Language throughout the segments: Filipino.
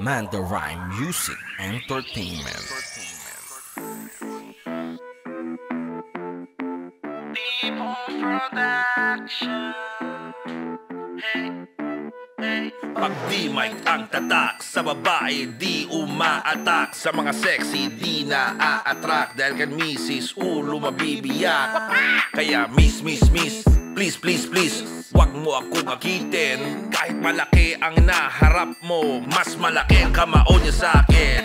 Mandarine Music Entertainment. People Production. Hey, hey. Pag di mic ang tatak, sa babae di umaatak, sa mga sexy di na-a-attract, dahil kan misis ulo mabibiyak. Kaya miss, please, wag mo akong akitin. Kahit malaki ang naharap mo, mas malaki ang kamao niya sa akin.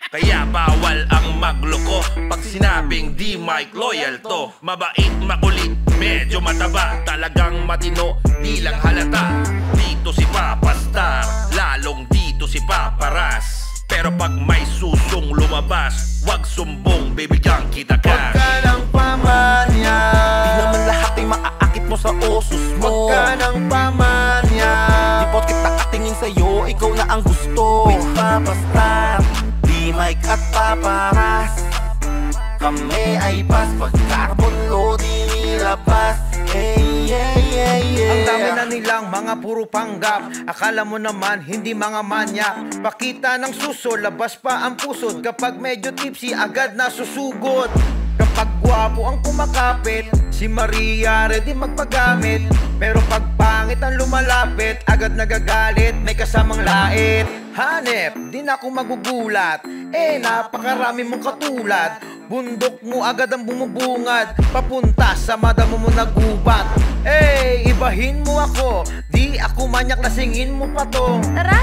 Kaya bawal ang magloko pag sinabing di mic loyal to. Mabait, makulit, medyo mataba, talagang matino, di lang halata. Dito si Papa Star, lalong dito si Papa Ras. Pero pag may susong lumabas, wag sumbong, bibigyan kita cash. Wag ka nang pamanya, di naman lahat ay maaakit mo sa osos mo. Wag ka nang pamanya, di porket nakatingin sa'yo, ikaw na ang gusto. With Papa Star, di mic at Papa Ras, kami ay pas, pag carbon load di nilabas. Hey, yeah, yeah, yeah. Ang dami na nilang mga puro panggap, akala mo naman hindi mga manya. Pakita ng suso, labas pa ang pusod. Kapag medyo tipsy, agad na susugod. Kapag gwapo ang kumakapit, si Maria ready magpagamit. Pero pag pangit ang lumalapit, agad nagagalit, may kasamang lait. Hanep, di na ako magugulat, napakarami mong katulad. Bundok mo agad ang bumubungad, papunta sa madamo mo nagubat. Ibahin mo ako, di ako manyak, lasingin mo pa to. Tara!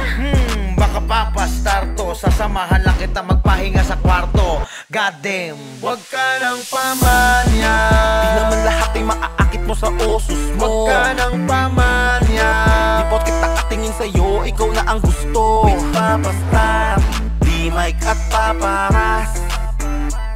Baka Papa Star to, sasamahan lang kita magpahinga sa kwarto. Goddamn! Wag ka nang pamanya, di naman lahat ay maaakit mo sa osos mo. Wag ka nang pamanya, di porket nakatingin sa'yo, ikaw na ang gusto. With Papa Star, di mic at Papa Ras,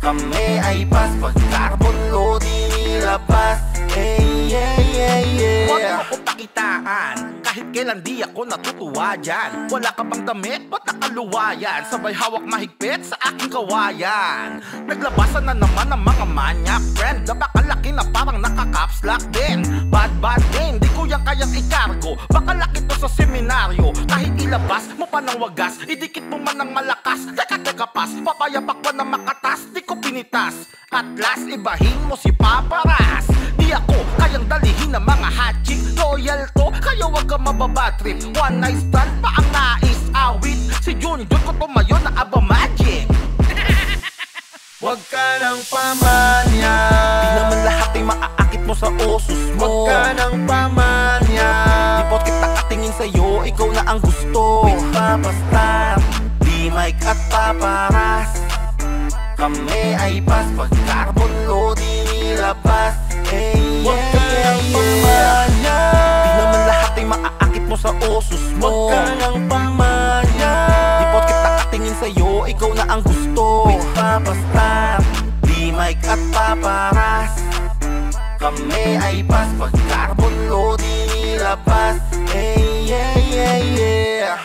kami ay pas, pag carbon load di nilabas. Hey, yeah, yeah, yeah. Huwag mo ko pakitaan, kahit kailan di ako natutuwa dyan. Wala ka bang damit, ba't nakaluwa yan? Sabay hawak mahigpit sa aking kawayan. Naglabasan na naman ang mga manyak friend, napakalaki na parang nakakapslak din. Bad din, di ko yan kayang ikargo, baka laki to sa seminaryo. Kahit ilabas mo pa ng wagas, idikit mo man ng malakas. Teka pas, papayapak pa na makatas, di ko pinitas. At last, ibahin mo si Papa Ras, di ako kayang dalihin ng mga hot chick. Loyal to, kaya wag ka mababatrip. One night stand pa ang nais awit, si Junjun ko tumayo na aba magic. Wag ka nang pamanya, di naman lahat ay maaakit mo sa osos mo. Wag ka nang pamanya, di porket nakatingin sa'yo, ikaw na ang gusto. With Papa Star, di mic at Papa Ras, kami ay pas, pag carbon load di nilabas. Hey, wag ka nang pamanya, di naman lahat ay maaakit mo sa osos mo. Wag ka nang pamanya, di porket nakatingin sa'yo, ikaw na ang gusto. With Papa Star, di mic at Papa Ras, kami ay pas, pag carbon load di nilabas. Hey, yeah, yeah, yeah.